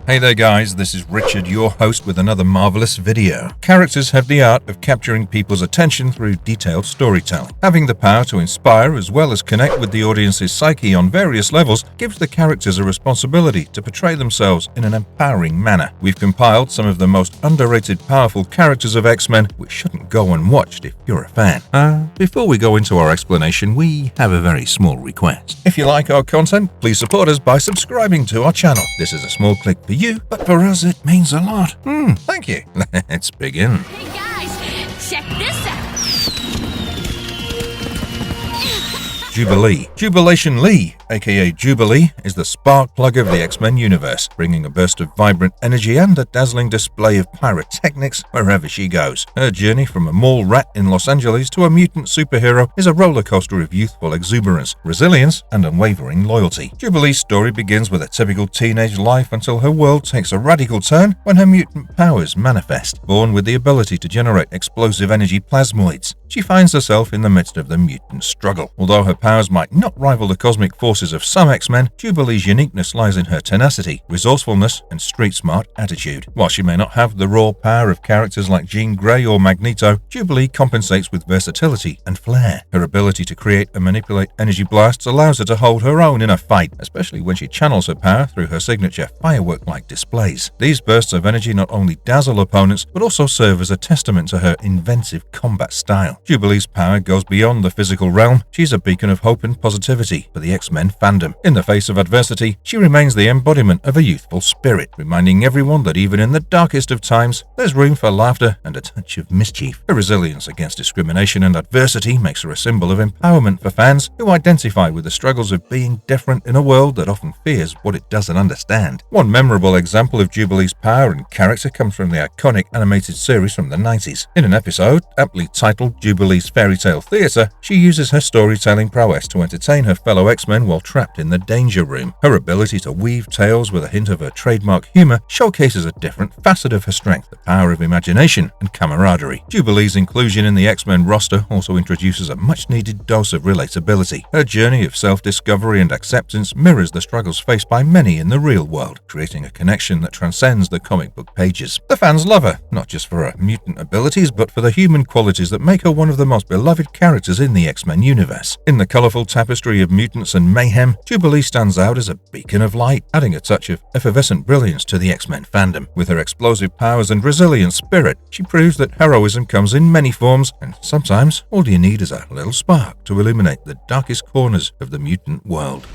Hey there guys, this is Richard, your host with another marvelous video. Characters have the art of capturing people's attention through detailed storytelling. Having the power to inspire as well as connect with the audience's psyche on various levels gives the characters a responsibility to portray themselves in an empowering manner. We've compiled some of the most underrated powerful characters of X-Men, which shouldn't go unwatched if you're a fan. Before we go into our explanation, we have a very small request. If you like our content, please support us by subscribing to our channel. This is a small click for you, but for us it means a lot. Thank you. Let's begin. Hey guys, check this out. Jubilee. Jubilation Lee, aka Jubilee, is the spark plug of the X-Men universe, bringing a burst of vibrant energy and a dazzling display of pyrotechnics wherever she goes. Her journey from a mall rat in Los Angeles to a mutant superhero is a roller coaster of youthful exuberance, resilience, and unwavering loyalty. Jubilee's story begins with a typical teenage life until her world takes a radical turn when her mutant powers manifest. Born with the ability to generate explosive energy plasmoids, she finds herself in the midst of the mutant struggle. Although her powers might not rival the cosmic forces of some X-Men, Jubilee's uniqueness lies in her tenacity, resourcefulness, and street-smart attitude. While she may not have the raw power of characters like Jean Grey or Magneto, Jubilee compensates with versatility and flair. Her ability to create and manipulate energy blasts allows her to hold her own in a fight, especially when she channels her power through her signature firework-like displays. These bursts of energy not only dazzle opponents, but also serve as a testament to her inventive combat style. Jubilee's power goes beyond the physical realm. She's a beacon of hope and positivity for the X-Men fandom. In the face of adversity, she remains the embodiment of a youthful spirit, reminding everyone that even in the darkest of times, there's room for laughter and a touch of mischief. Her resilience against discrimination and adversity makes her a symbol of empowerment for fans who identify with the struggles of being different in a world that often fears what it doesn't understand. One memorable example of Jubilee's power and character comes from the iconic animated series from the 90s. In an episode, aptly titled Jubilee's Fairy Tale Theater, she uses her storytelling prowess to entertain her fellow X-Men while trapped in the Danger Room. Her ability to weave tales with a hint of her trademark humor showcases a different facet of her strength, the power of imagination and camaraderie. Jubilee's inclusion in the X-Men roster also introduces a much-needed dose of relatability. Her journey of self-discovery and acceptance mirrors the struggles faced by many in the real world, creating a connection that transcends the comic book pages. The fans love her, not just for her mutant abilities, but for the human qualities that make her one of the most beloved characters in the X-Men universe. In the colorful tapestry of mutants and mayhem, Jubilee stands out as a beacon of light, adding a touch of effervescent brilliance to the X-Men fandom. With her explosive powers and resilient spirit, she proves that heroism comes in many forms, and sometimes all you need is a little spark to illuminate the darkest corners of the mutant world.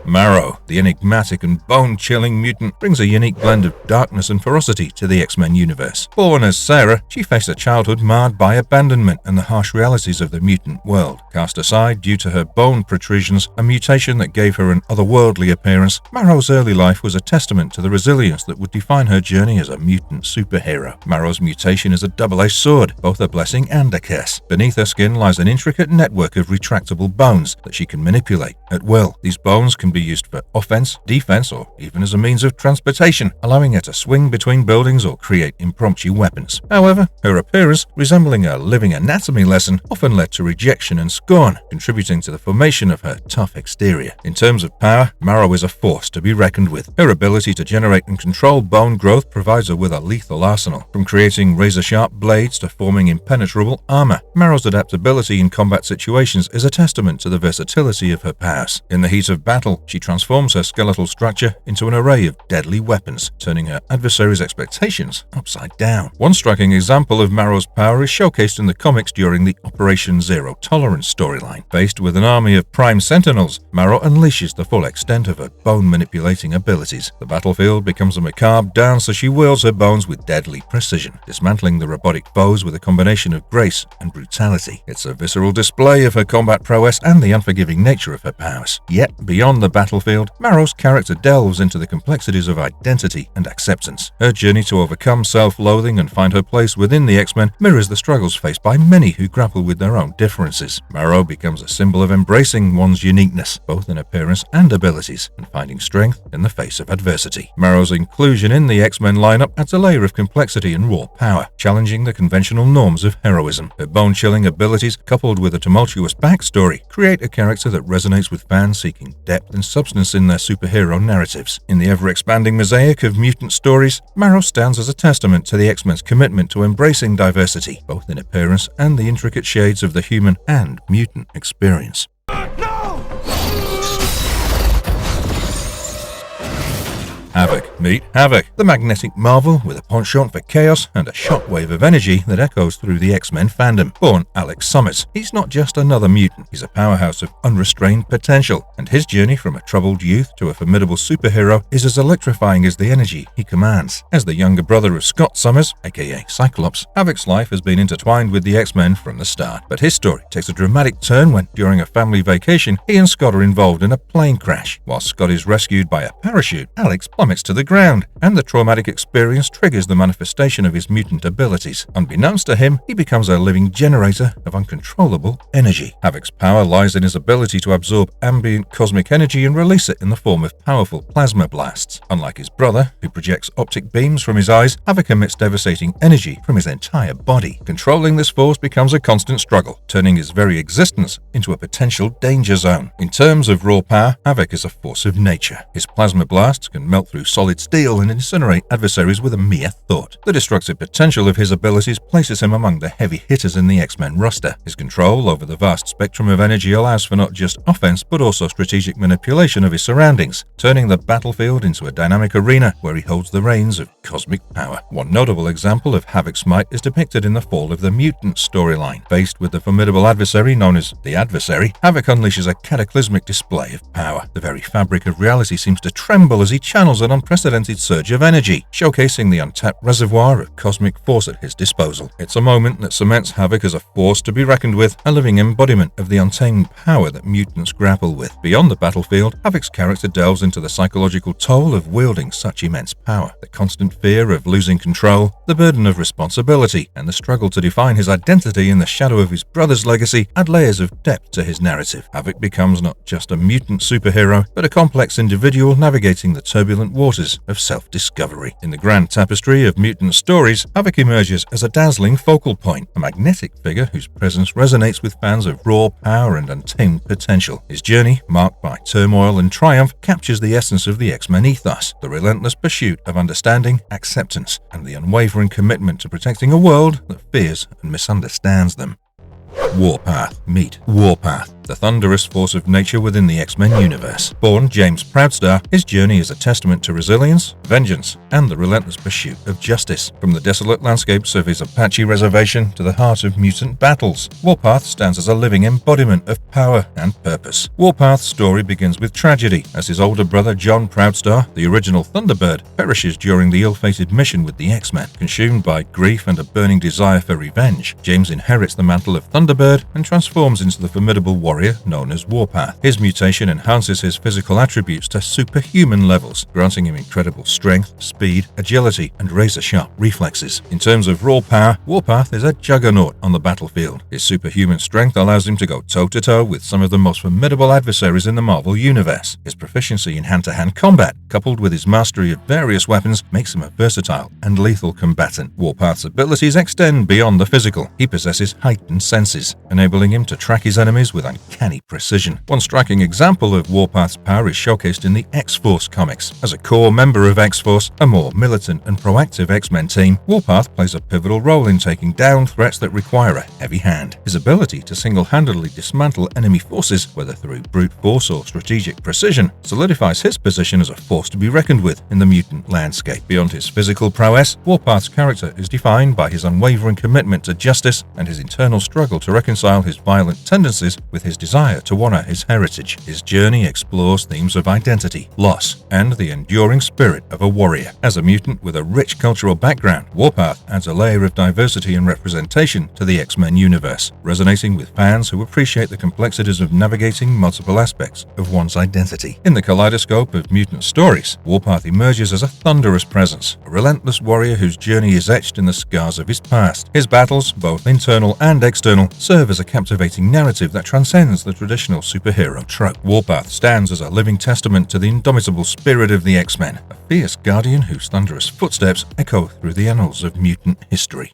Marrow, the enigmatic and bone-chilling mutant, brings a unique blend of darkness and ferocity to the X-Men universe. Born as Sarah, she faced a childhood marred by abandonment and the harsh realities of the mutant world. Cast aside due to her bone protrusions, a mutation that gave her an otherworldly appearance, Marrow's early life was a testament to the resilience that would define her journey as a mutant superhero. Marrow's mutation is a double-edged sword, both a blessing and a curse. Beneath her skin lies an intricate network of retractable bones that she can manipulate at will. These bones can be used for offense, defense, or even as a means of transportation, allowing her to swing between buildings or create impromptu weapons. However, her appearance, resembling a living anatomy lesson, often led to rejection and scorn, contributing to the formation of her tough exterior. In terms of power, Marrow is a force to be reckoned with. Her ability to generate and control bone growth provides her with a lethal arsenal. From creating razor-sharp blades to forming impenetrable armor, Marrow's adaptability in combat situations is a testament to the versatility of her powers. In the heat of battle, she transforms her skeletal structure into an array of deadly weapons, turning her adversaries' expectations upside down. One striking example of Marrow's power is showcased in the comics during the Operation Zero Tolerance storyline. Faced with an army of Prime Sentinels, Marrow unleashes the full extent of her bone-manipulating abilities. The battlefield becomes a macabre dance as she wields her bones with deadly precision, dismantling the robotic foes with a combination of grace and brutality. It's a visceral display of her combat prowess and the unforgiving nature of her powers. Yet, Beyond the battlefield, Marrow's character delves into the complexities of identity and acceptance. Her journey to overcome self-loathing and find her place within the X-Men mirrors the struggles faced by many who grapple with their own differences. Marrow becomes a symbol of embracing one's uniqueness, both in appearance and abilities, and finding strength in the face of adversity. Marrow's inclusion in the X-Men lineup adds a layer of complexity and raw power, challenging the conventional norms of heroism. Her bone-chilling abilities, coupled with a tumultuous backstory, create a character that resonates with fans seeking depth and substance in their superhero narratives. In the ever-expanding mosaic of mutant stories, Marrow stands as a testament to the X-Men's commitment to embracing diversity, both in appearance and the intricate shades of the human and mutant experience. Havoc. Meet Havoc, the magnetic marvel with a penchant for chaos and a shockwave of energy that echoes through the X-Men fandom. Born Alex Summers, he's not just another mutant, he's a powerhouse of unrestrained potential, and his journey from a troubled youth to a formidable superhero is as electrifying as the energy he commands. As the younger brother of Scott Summers, aka Cyclops, Havoc's life has been intertwined with the X-Men from the start, but his story takes a dramatic turn when, during a family vacation, he and Scott are involved in a plane crash. While Scott is rescued by a parachute, Alex plummets to the ground, and the traumatic experience triggers the manifestation of his mutant abilities. Unbeknownst to him, he becomes a living generator of uncontrollable energy. Havoc's power lies in his ability to absorb ambient cosmic energy and release it in the form of powerful plasma blasts. Unlike his brother, who projects optic beams from his eyes, Havoc emits devastating energy from his entire body. Controlling this force becomes a constant struggle, turning his very existence into a potential danger zone. In terms of raw power, Havoc is a force of nature. His plasma blasts can melt through solid steel and incinerate adversaries with a mere thought. The destructive potential of his abilities places him among the heavy hitters in the X-Men roster. His control over the vast spectrum of energy allows for not just offense but also strategic manipulation of his surroundings, turning the battlefield into a dynamic arena where he holds the reins of cosmic power. One notable example of Havoc's might is depicted in the Fall of the Mutant storyline. Faced with the formidable adversary known as the Adversary, Havoc unleashes a cataclysmic display of power. The very fabric of reality seems to tremble as he channels an unprecedented surge of energy, showcasing the untapped reservoir of cosmic force at his disposal. It's a moment that cements Havoc as a force to be reckoned with, a living embodiment of the untamed power that mutants grapple with. Beyond the battlefield, Havoc's character delves into the psychological toll of wielding such immense power, the constant fear of losing control, the burden of responsibility, and the struggle to define his identity in the shadow of his brother's legacy add layers of depth to his narrative. Havoc becomes not just a mutant superhero, but a complex individual navigating the turbulent waters of self-discovery. In the grand tapestry of mutant stories, Havoc emerges as a dazzling focal point, a magnetic figure whose presence resonates with fans of raw power and untamed potential. His journey, marked by turmoil and triumph, captures the essence of the X-Men ethos, the relentless pursuit of understanding, acceptance, and the unwavering commitment to protecting a world that fears and misunderstands them. Warpath. Meet Warpath, the thunderous force of nature within the X-Men universe. Born James Proudstar, his journey is a testament to resilience, vengeance, and the relentless pursuit of justice. From the desolate landscapes of his Apache reservation to the heart of mutant battles, Warpath stands as a living embodiment of power and purpose. Warpath's story begins with tragedy, as his older brother John Proudstar, the original Thunderbird, perishes during the ill-fated mission with the X-Men. Consumed by grief and a burning desire for revenge, James inherits the mantle of Thunderbird and transforms into the formidable warrior known as Warpath. His mutation enhances his physical attributes to superhuman levels, granting him incredible strength, speed, agility, and razor-sharp reflexes. In terms of raw power, Warpath is a juggernaut on the battlefield. His superhuman strength allows him to go toe-to-toe with some of the most formidable adversaries in the Marvel Universe. His proficiency in hand-to-hand combat, coupled with his mastery of various weapons, makes him a versatile and lethal combatant. Warpath's abilities extend beyond the physical. He possesses heightened senses, enabling him to track his enemies with uncanny precision. One striking example of Warpath's power is showcased in the X-Force comics. As a core member of X-Force, a more militant and proactive X-Men team, Warpath plays a pivotal role in taking down threats that require a heavy hand. His ability to single-handedly dismantle enemy forces, whether through brute force or strategic precision, solidifies his position as a force to be reckoned with in the mutant landscape. Beyond his physical prowess, Warpath's character is defined by his unwavering commitment to justice and his internal struggle to reconcile his violent tendencies with his his desire to honor his heritage. His journey explores themes of identity, loss, and the enduring spirit of a warrior. As a mutant with a rich cultural background, Warpath adds a layer of diversity and representation to the X-Men universe, resonating with fans who appreciate the complexities of navigating multiple aspects of one's identity. In the kaleidoscope of mutant stories, Warpath emerges as a thunderous presence, a relentless warrior whose journey is etched in the scars of his past. His battles, both internal and external, serve as a captivating narrative that transcends the traditional superhero trope. Warpath stands as a living testament to the indomitable spirit of the X-Men, a fierce guardian whose thunderous footsteps echo through the annals of mutant history.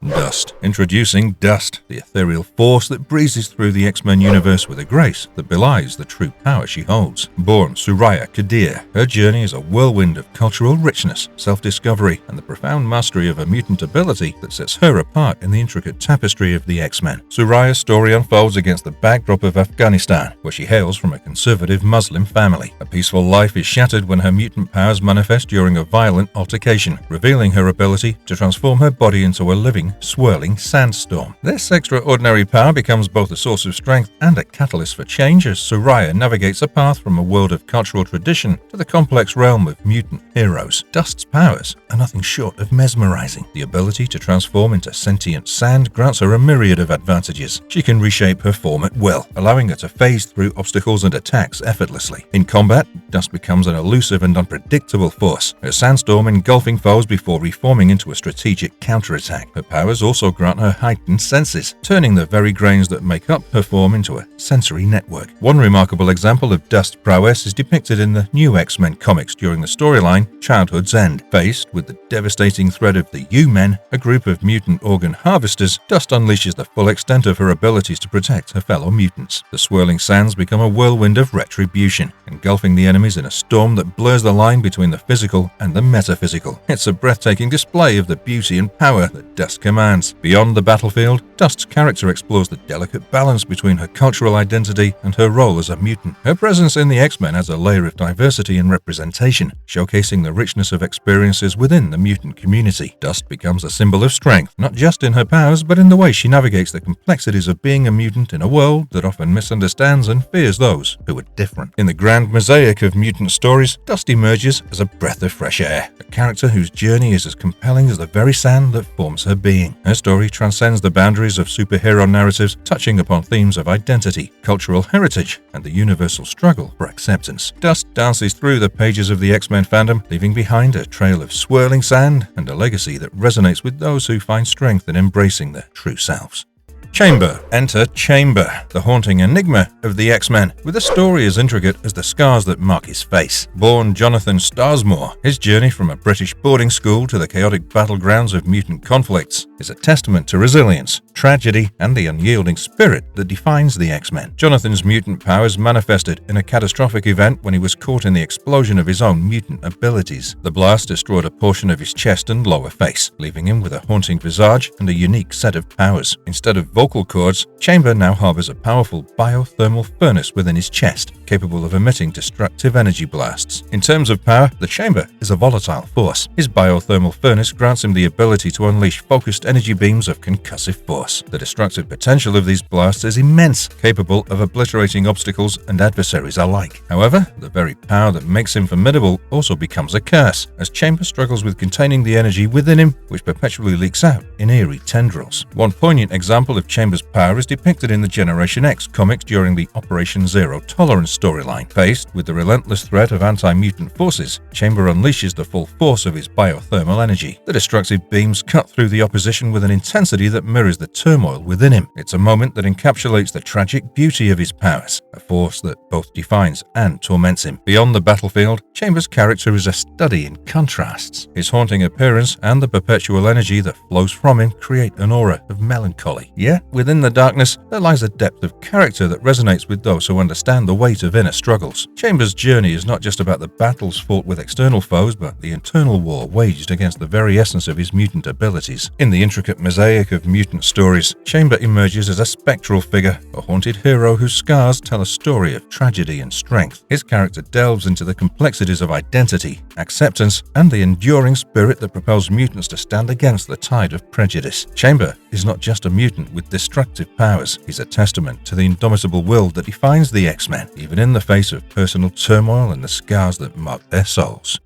Dust. Introducing Dust, the ethereal force that breezes through the X-Men universe with a grace that belies the true power she holds. Born Soraya Kadir, her journey is a whirlwind of cultural richness, self-discovery, and the profound mastery of a mutant ability that sets her apart in the intricate tapestry of the X-Men. Soraya's story unfolds against the backdrop of Afghanistan, where she hails from a conservative Muslim family. A peaceful life is shattered when her mutant powers manifest during a violent altercation, revealing her ability to transform her body into a living, swirling sandstorm. This extraordinary power becomes both a source of strength and a catalyst for change as Soraya navigates a path from a world of cultural tradition to the complex realm of mutant heroes. Dust's powers are nothing short of mesmerizing. The ability to transform into sentient sand grants her a myriad of advantages. She can reshape her form at will, allowing her to phase through obstacles and attacks effortlessly. In combat, Dust becomes an elusive and unpredictable force, her sandstorm engulfing foes before reforming into a strategic counterattack. Her powers also grant her heightened senses, turning the very grains that make up her form into a sensory network. One remarkable example of Dust's prowess is depicted in the new X-Men comics during the storyline Childhood's End. Faced with the devastating threat of the U-Men, a group of mutant organ harvesters, Dust unleashes the full extent of her abilities to protect her fellow mutants. The swirling sands become a whirlwind of retribution, engulfing the enemies in a storm that blurs the line between the physical and the metaphysical. It's a breathtaking display of the beauty and power that Dust commands. Beyond the battlefield, Dust's character explores the delicate balance between her cultural identity and her role as a mutant. Her presence in the X-Men adds a layer of diversity and representation, showcasing the richness of experiences within the mutant community. Dust becomes a symbol of strength, not just in her powers, but in the way she navigates the complexities of being a mutant in a world that often misunderstands and fears those who are different. In the grand mosaic of mutant stories, Dust emerges as a breath of fresh air, a character whose journey is as compelling as the very sand that forms her being. Her story transcends the boundaries of superhero narratives, touching upon themes of identity, cultural heritage, and the universal struggle for acceptance. Dust dances through the pages of the X-Men fandom, leaving behind a trail of swirling sand and a legacy that resonates with those who find strength in embracing their true selves. Chamber. Enter Chamber, the haunting enigma of the X-Men, with a story as intricate as the scars that mark his face. Born Jonathan Starsmore, his journey from a British boarding school to the chaotic battlegrounds of mutant conflicts is a testament to resilience, tragedy, and the unyielding spirit that defines the X-Men. Jonathan's mutant powers manifested in a catastrophic event when he was caught in the explosion of his own mutant abilities. The blast destroyed a portion of his chest and lower face, leaving him with a haunting visage and a unique set of powers. Instead of vocal cords, Chamber now harbors a powerful biothermal furnace within his chest, capable of emitting destructive energy blasts. In terms of power, the Chamber is a volatile force. His biothermal furnace grants him the ability to unleash focused energy beams of concussive force. The destructive potential of these blasts is immense, capable of obliterating obstacles and adversaries alike. However, the very power that makes him formidable also becomes a curse, as Chamber struggles with containing the energy within him, which perpetually leaks out in eerie tendrils. One poignant example of Chamber's power is depicted in the Generation X comics during the Operation Zero Tolerance storyline. Faced with the relentless threat of anti-mutant forces, Chamber unleashes the full force of his biothermal energy. The destructive beams cut through the opposition with an intensity that mirrors the turmoil within him. It's a moment that encapsulates the tragic beauty of his powers, a force that both defines and torments him. Beyond the battlefield, Chamber's character is a study in contrasts. His haunting appearance and the perpetual energy that flows from him create an aura of melancholy. Yet, within the darkness, there lies a depth of character that resonates with those who understand the weight of inner struggles. Chamber's journey is not just about the battles fought with external foes, but the internal war waged against the very essence of his mutant abilities. In the intricate mosaic of mutant stories, Chamber emerges as a spectral figure, a haunted hero whose scars tell a story of tragedy and strength. His character delves into the complexities of identity, acceptance, and the enduring spirit that propels mutants to stand against the tide of prejudice. Chamber is not just a mutant with destructive powers. He's a testament to the indomitable will that defines the X-Men, even in the face of personal turmoil and the scars that mark their souls.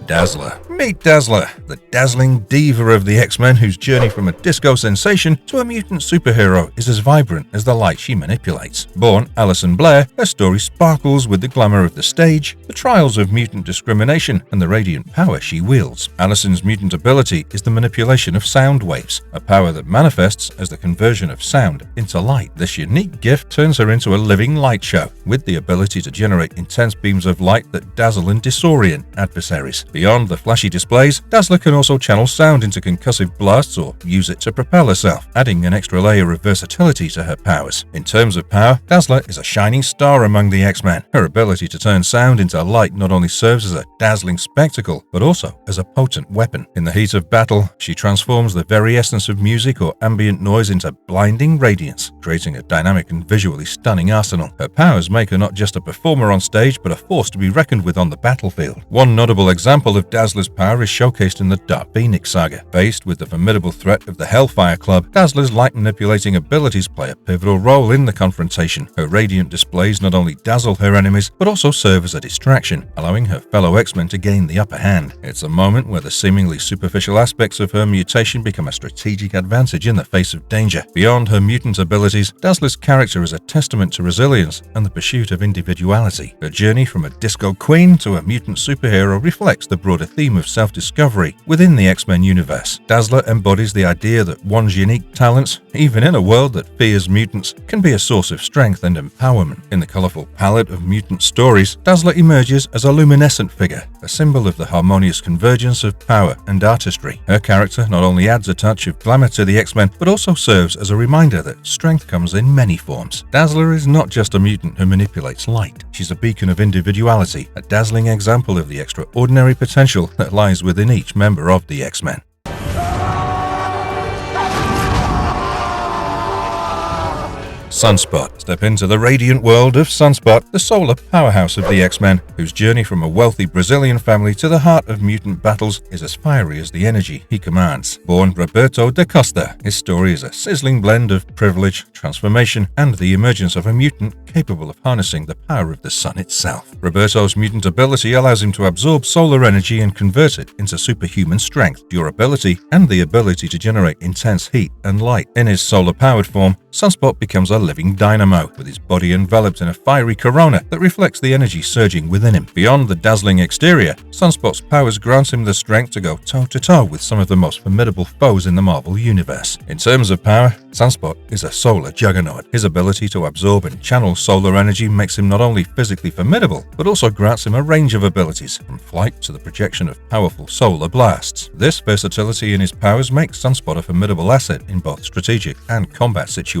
Dazzler. Meet Dazzler, the dazzling diva of the X-Men whose journey from a disco sensation to a mutant superhero is as vibrant as the light she manipulates. Born Alison Blair, her story sparkles with the glamour of the stage, the trials of mutant discrimination, and the radiant power she wields. Alison's mutant ability is the manipulation of sound waves, a power that manifests as the conversion of sound into light. This unique gift turns her into a living light show, with the ability to generate intense beams of light that dazzle and disorient adversaries. Beyond the flashy displays, Dazzler can also channel sound into concussive blasts or use it to propel herself, adding an extra layer of versatility to her powers. In terms of power, Dazzler is a shining star among the X-Men. Her ability to turn sound into light not only serves as a dazzling spectacle, but also as a potent weapon. In the heat of battle, she transforms the very essence of music or ambient noise into blinding radiance, creating a dynamic and visually stunning arsenal. Her powers make her not just a performer on stage, but a force to be reckoned with on the battlefield. One notable example of Dazzler's power is showcased in the Dark Phoenix saga. Faced with the formidable threat of the Hellfire Club, Dazzler's light manipulating abilities play a pivotal role in the confrontation. Her radiant displays not only dazzle her enemies, but also serve as a distraction, allowing her fellow X-Men to gain the upper hand. It's a moment where the seemingly superficial aspects of her mutation become a strategic advantage in the face of danger. Beyond her mutant abilities, Dazzler's character is a testament to resilience and the pursuit of individuality. Her journey from a disco queen to a mutant superhero reflects the broader theme of self-discovery within the X-Men universe. Dazzler embodies the idea that one's unique talents, even in a world that fears mutants, can be a source of strength and empowerment. In the colorful palette of mutant stories, Dazzler emerges as a luminescent figure, a symbol of the harmonious convergence of power and artistry. Her character not only adds a touch of glamour to the X-Men, but also serves as a reminder that strength comes in many forms. Dazzler is not just a mutant who manipulates light. She's a beacon of individuality, a dazzling example of the extraordinary potential that lies within each member of the X-Men. Sunspot. Step into the radiant world of Sunspot, the solar powerhouse of the X-Men, whose journey from a wealthy Brazilian family to the heart of mutant battles is as fiery as the energy he commands. Born Roberto da Costa, his story is a sizzling blend of privilege, transformation, and the emergence of a mutant capable of harnessing the power of the sun itself. Roberto's mutant ability allows him to absorb solar energy and convert it into superhuman strength, durability, and the ability to generate intense heat and light. In his solar-powered form, Sunspot becomes a living dynamo, with his body enveloped in a fiery corona that reflects the energy surging within him. Beyond the dazzling exterior, Sunspot's powers grant him the strength to go toe-to-toe with some of the most formidable foes in the Marvel Universe. In terms of power, Sunspot is a solar juggernaut. His ability to absorb and channel solar energy makes him not only physically formidable, but also grants him a range of abilities, from flight to the projection of powerful solar blasts. This versatility in his powers makes Sunspot a formidable asset in both strategic and combat situations.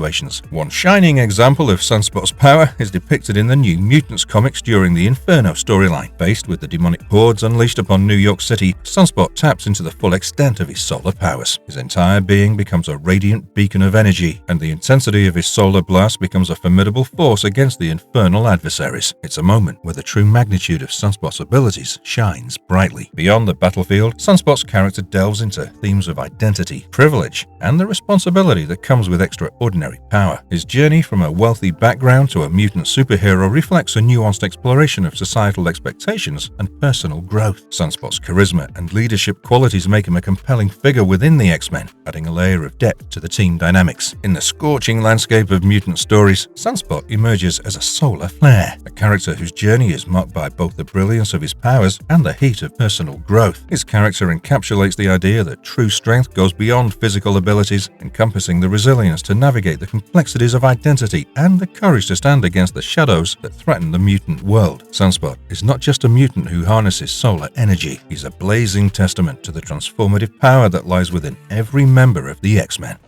One shining example of Sunspot's power is depicted in the New Mutants comics during the Inferno storyline. Faced with the demonic hordes unleashed upon New York City, Sunspot taps into the full extent of his solar powers. His entire being becomes a radiant beacon of energy, and the intensity of his solar blast becomes a formidable force against the infernal adversaries. It's a moment where the true magnitude of Sunspot's abilities shines brightly. Beyond the battlefield, Sunspot's character delves into themes of identity, privilege, and the responsibility that comes with extraordinary power. His journey from a wealthy background to a mutant superhero reflects a nuanced exploration of societal expectations and personal growth. Sunspot's charisma and leadership qualities make him a compelling figure within the X-Men, adding a layer of depth to the team dynamics. In the scorching landscape of mutant stories, Sunspot emerges as a solar flare, a character whose journey is marked by both the brilliance of his powers and the heat of personal growth. His character encapsulates the idea that true strength goes beyond physical abilities, encompassing the resilience to navigate the complexities of identity and the courage to stand against the shadows that threaten the mutant world. Sunspot is not just a mutant who harnesses solar energy. He's a blazing testament to the transformative power that lies within every member of the X-Men.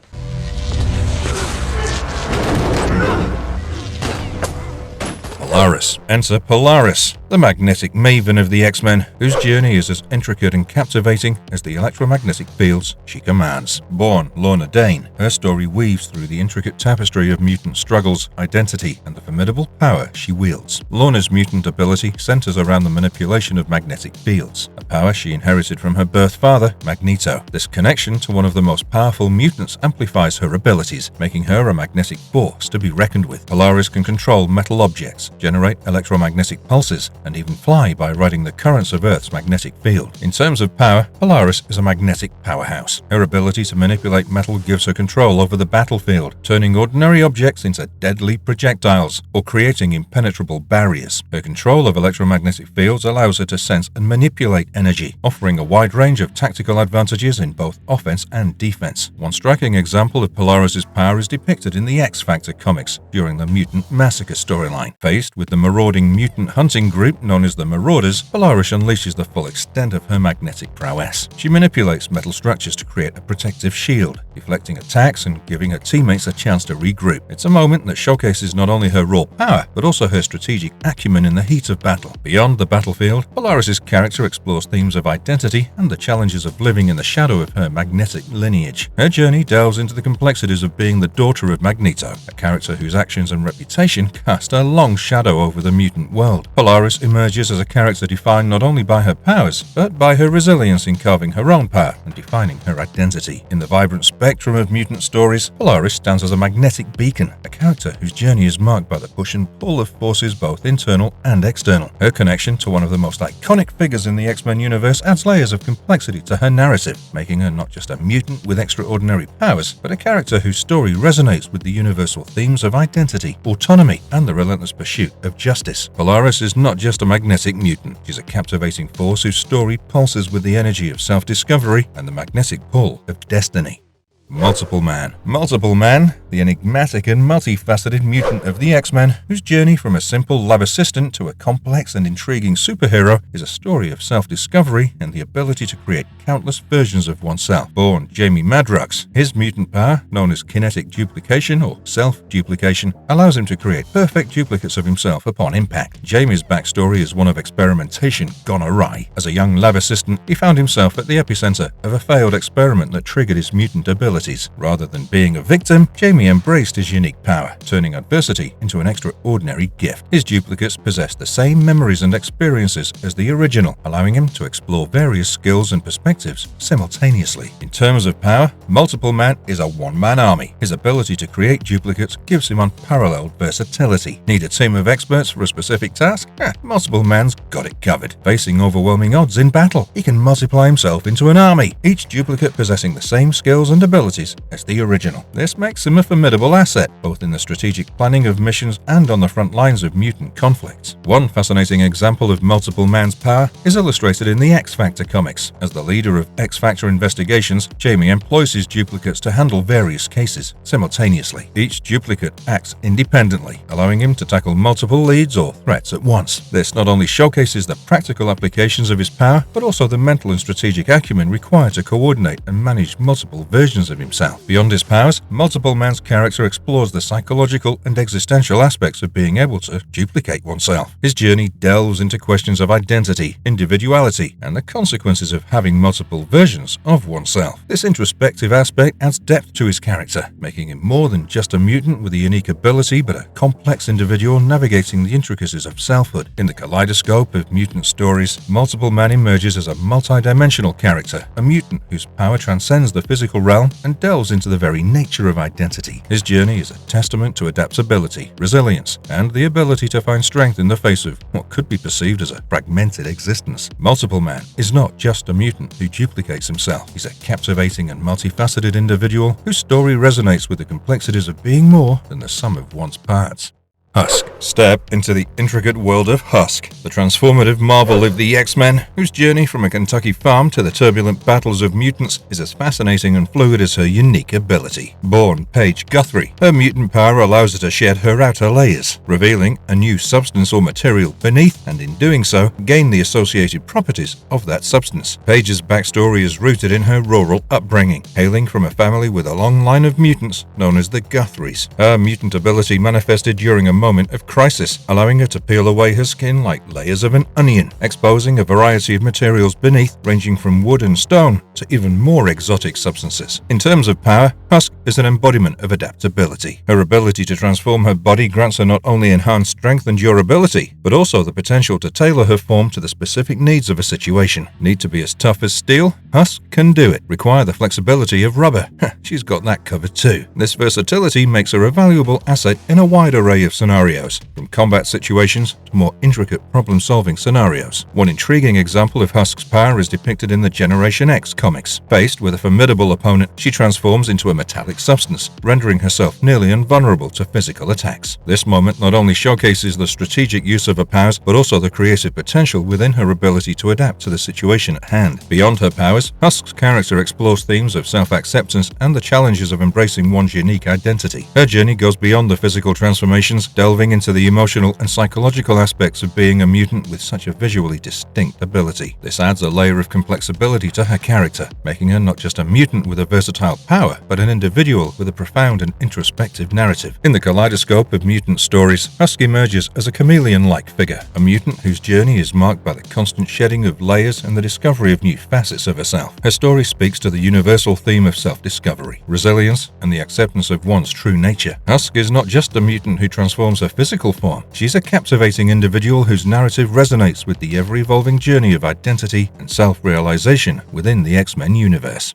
Polaris. Enter Polaris, the magnetic maven of the X-Men, whose journey is as intricate and captivating as the electromagnetic fields she commands. Born Lorna Dane, her story weaves through the intricate tapestry of mutant struggles, identity, and the formidable power she wields. Lorna's mutant ability centers around the manipulation of magnetic fields, a power she inherited from her birth father, Magneto. This connection to one of the most powerful mutants amplifies her abilities, making her a magnetic force to be reckoned with. Polaris can control metal objects, generate electromagnetic pulses, and even fly by riding the currents of Earth's magnetic field. In terms of power, Polaris is a magnetic powerhouse. Her ability to manipulate metal gives her control over the battlefield, turning ordinary objects into deadly projectiles or creating impenetrable barriers. Her control of electromagnetic fields allows her to sense and manipulate energy, offering a wide range of tactical advantages in both offense and defense. One striking example of Polaris's power is depicted in the X-Factor comics during the Mutant Massacre storyline. Faced with the marauding mutant hunting group known as the Marauders, Polaris unleashes the full extent of her magnetic prowess. She manipulates metal structures to create a protective shield, deflecting attacks and giving her teammates a chance to regroup. It's a moment that showcases not only her raw power, but also her strategic acumen in the heat of battle. Beyond the battlefield, Polaris's character explores themes of identity and the challenges of living in the shadow of her magnetic lineage. Her journey delves into the complexities of being the daughter of Magneto, a character whose actions and reputation cast a long shadow over the mutant world. Polaris emerges as a character defined not only by her powers, but by her resilience in carving her own path and defining her identity. In the vibrant spectrum of mutant stories, Polaris stands as a magnetic beacon, a character whose journey is marked by the push and pull of forces both internal and external. Her connection to one of the most iconic figures in the X-Men universe adds layers of complexity to her narrative, making her not just a mutant with extraordinary powers, but a character whose story resonates with the universal themes of identity, autonomy, and the relentless pursuit of justice. Polaris is not just a magnetic mutant, she's a captivating force whose story pulses with the energy of self-discovery and the magnetic pull of destiny. Multiple Man. Multiple Man, the enigmatic and multifaceted mutant of the X-Men, whose journey from a simple lab assistant to a complex and intriguing superhero is a story of self-discovery and the ability to create countless versions of oneself. Born Jamie Madrox, his mutant power, known as kinetic duplication or self-duplication, allows him to create perfect duplicates of himself upon impact. Jamie's backstory is one of experimentation gone awry. As a young lab assistant, he found himself at the epicenter of a failed experiment that triggered his mutant abilities. Rather than being a victim, Jamie embraced his unique power, turning adversity into an extraordinary gift. His duplicates possessed the same memories and experiences as the original, allowing him to explore various skills and perspectives simultaneously. In terms of power, Multiple Man is a one-man army. His ability to create duplicates gives him unparalleled versatility. Need a team of experts for a specific task? Multiple Man's got it covered. Facing overwhelming odds in battle, he can multiply himself into an army, each duplicate possessing the same skills and abilities as the original. This makes him a formidable asset, both in the strategic planning of missions and on the front lines of mutant conflicts. One fascinating example of Multiple Man's power is illustrated in the X-Factor comics. As the leader of X-Factor investigations, Jamie employs his duplicates to handle various cases simultaneously. Each duplicate acts independently, allowing him to tackle multiple leads or threats at once. This not only showcases the practical applications of his power, but also the mental and strategic acumen required to coordinate and manage multiple versions of himself. Beyond his powers, Multiple Man's character explores the psychological and existential aspects of being able to duplicate oneself. His journey delves into questions of identity, individuality, and the consequences of having multiple versions of oneself. This introspective aspect adds depth to his character, making him more than just a mutant with a unique ability, but a complex individual navigating the intricacies of selfhood. In the kaleidoscope of mutant stories, Multiple Man emerges as a multi-dimensional character, a mutant whose power transcends the physical realm and delves into the very nature of identity. His journey is a testament to adaptability, resilience, and the ability to find strength in the face of what could be perceived as a fragmented existence. Multiple Man is not just a mutant who duplicates himself. He's a captivating and multifaceted individual whose story resonates with the complexities of being more than the sum of one's parts. Husk. Step into the intricate world of Husk, the transformative marvel of the X-Men, whose journey from a Kentucky farm to the turbulent battles of mutants is as fascinating and fluid as her unique ability. Born Paige Guthrie, her mutant power allows her to shed her outer layers, revealing a new substance or material beneath, and in doing so, gain the associated properties of that substance. Paige's backstory is rooted in her rural upbringing, hailing from a family with a long line of mutants known as the Guthries. Her mutant ability manifested during a moment of crisis, allowing her to peel away her skin like layers of an onion, exposing a variety of materials beneath, ranging from wood and stone to even more exotic substances. In terms of power, Husk is an embodiment of adaptability. Her ability to transform her body grants her not only enhanced strength and durability, but also the potential to tailor her form to the specific needs of a situation. Need to be as tough as steel? Husk can do it. Require the flexibility of rubber? She's got that covered too. This versatility makes her a valuable asset in a wide array of scenarios, from combat situations to more intricate problem-solving scenarios. One intriguing example of Husk's power is depicted in the Generation X comics. Faced with a formidable opponent, she transforms into a metallic substance, rendering herself nearly invulnerable to physical attacks. This moment not only showcases the strategic use of her powers, but also the creative potential within her ability to adapt to the situation at hand. Beyond her powers, Husk's character explores themes of self-acceptance and the challenges of embracing one's unique identity. Her journey goes beyond the physical transformations, delving into the emotional and psychological aspects of being a mutant with such a visually distinct ability. This adds a layer of complexity to her character, making her not just a mutant with a versatile power, but an individual with a profound and introspective narrative. In the kaleidoscope of mutant stories, Husk emerges as a chameleon-like figure, a mutant whose journey is marked by the constant shedding of layers and the discovery of new facets of herself. Her story speaks to the universal theme of self-discovery, resilience, and the acceptance of one's true nature. Husk is not just a mutant who transforms her physical form. She's a captivating individual whose narrative resonates with the ever-evolving journey of identity and self-realization within the X-Men universe.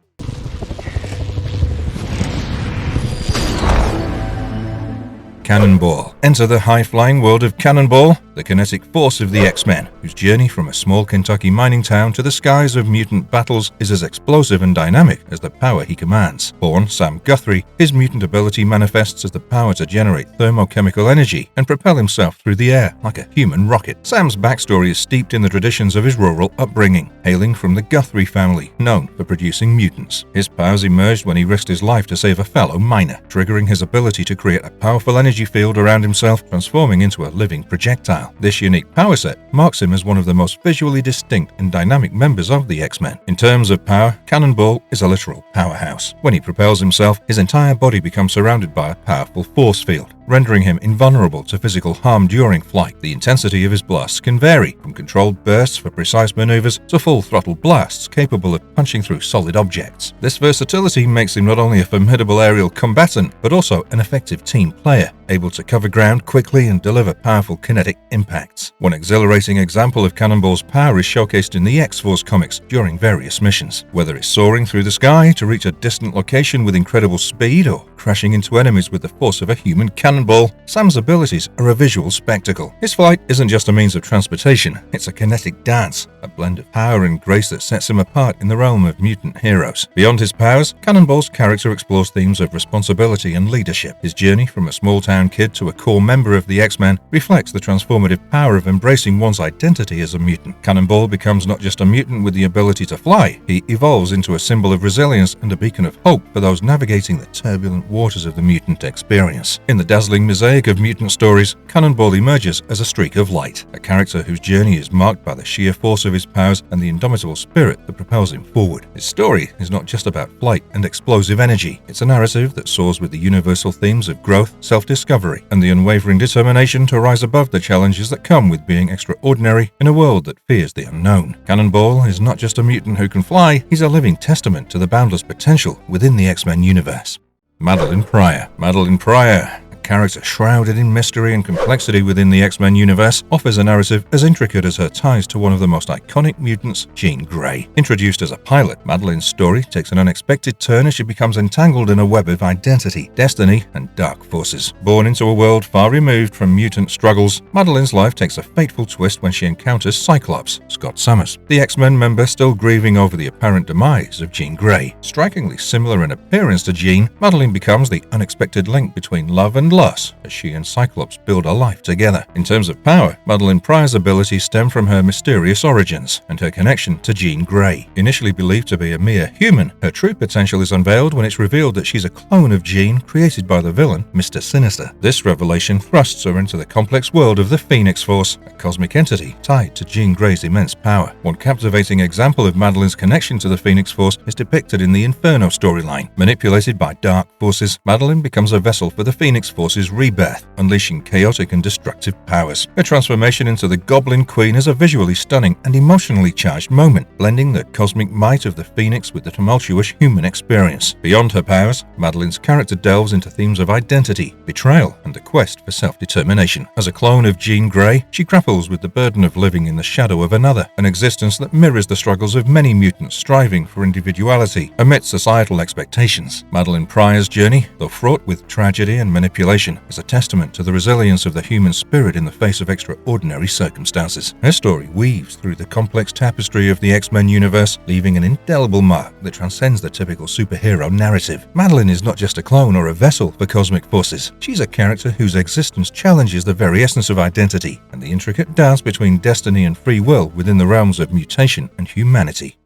Cannonball. Enter the high-flying world of Cannonball, the kinetic force of the X-Men, whose journey from a small Kentucky mining town to the skies of mutant battles is as explosive and dynamic as the power he commands. Born Sam Guthrie, his mutant ability manifests as the power to generate thermochemical energy and propel himself through the air like a human rocket. Sam's backstory is steeped in the traditions of his rural upbringing, hailing from the Guthrie family, known for producing mutants. His powers emerged when he risked his life to save a fellow miner, triggering his ability to create a powerful energy field around himself, transforming into a living projectile. This unique power set marks him as one of the most visually distinct and dynamic members of the X-Men. In terms of power, Cannonball is a literal powerhouse. When he propels himself, his entire body becomes surrounded by a powerful force field, rendering him invulnerable to physical harm during flight. The intensity of his blasts can vary, from controlled bursts for precise maneuvers to full-throttle blasts capable of punching through solid objects. This versatility makes him not only a formidable aerial combatant, but also an effective team player, able to cover ground quickly and deliver powerful kinetic impacts. One exhilarating example of Cannonball's power is showcased in the X-Force comics during various missions. Whether it's soaring through the sky to reach a distant location with incredible speed, or crashing into enemies with the force of a human cannonball, Sam's abilities are a visual spectacle. His flight isn't just a means of transportation, it's a kinetic dance, a blend of power and grace that sets him apart in the realm of mutant heroes. Beyond his powers, Cannonball's character explores themes of responsibility and leadership. His journey from a small-town kid to a core member of the X-Men reflects the transformative power of embracing one's identity as a mutant. Cannonball becomes not just a mutant with the ability to fly, he evolves into a symbol of resilience and a beacon of hope for those navigating the turbulent waters of the mutant experience. In the dazzling mosaic of mutant stories, Cannonball emerges as a streak of light, a character whose journey is marked by the sheer force of his powers and the indomitable spirit that propels him forward. His story is not just about flight and explosive energy, it's a narrative that soars with the universal themes of growth, self-discovery, and the unwavering determination to rise above the challenges that come with being extraordinary in a world that fears the unknown. Cannonball is not just a mutant who can fly, he's a living testament to the boundless potential within the X-Men universe. Meline Prior. Meline Prior, character shrouded in mystery and complexity within the X-Men universe, offers a narrative as intricate as her ties to one of the most iconic mutants, Jean Grey. Introduced as a pilot, Medeline's story takes an unexpected turn as she becomes entangled in a web of identity, destiny, and dark forces. Born into a world far removed from mutant struggles, Medeline's life takes a fateful twist when she encounters Cyclops, Scott Summers, the X-Men member still grieving over the apparent demise of Jean Grey. Strikingly similar in appearance to Jean, Meline becomes the unexpected link between love and loss as she and Cyclops build a life together. In terms of power, Meline Prior's abilities stem from her mysterious origins and her connection to Jean Grey. Initially believed to be a mere human, her true potential is unveiled when it's revealed that she's a clone of Jean created by the villain Mr. Sinister. This revelation thrusts her into the complex world of the Phoenix Force, a cosmic entity tied to Jean Grey's immense power. One captivating example of Medeline's connection to the Phoenix Force is depicted in the Inferno storyline. Manipulated by dark forces, Meline becomes a vessel for the Phoenix Force Force's rebirth, unleashing chaotic and destructive powers. Her transformation into the Goblin Queen is a visually stunning and emotionally charged moment, blending the cosmic might of the Phoenix with the tumultuous human experience. Beyond her powers, Madeline's character delves into themes of identity, betrayal, and the quest for self-determination. As a clone of Jean Grey, she grapples with the burden of living in the shadow of another, an existence that mirrors the struggles of many mutants striving for individuality amidst societal expectations. Meline Prior's journey, though fraught with tragedy and manipulation, is a testament to the resilience of the human spirit in the face of extraordinary circumstances. Her story weaves through the complex tapestry of the X-Men universe, leaving an indelible mark that transcends the typical superhero narrative. Meline is not just a clone or a vessel for cosmic forces. She's a character whose existence challenges the very essence of identity and the intricate dance between destiny and free will within the realms of mutation and humanity.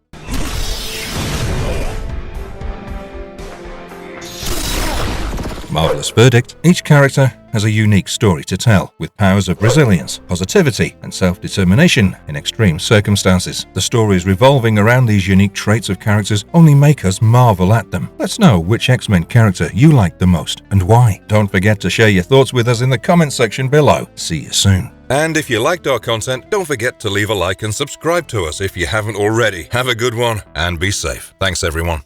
Marvelous verdict. Each character has a unique story to tell, with powers of resilience, positivity, and self-determination in extreme circumstances. The stories revolving around these unique traits of characters only make us marvel at them. Let's know which X-Men character you like the most and why. Don't forget to share your thoughts with us in the comments section below. See you soon. And if you liked our content, don't forget to leave a like and subscribe to us if you haven't already. Have a good one and be safe. Thanks everyone.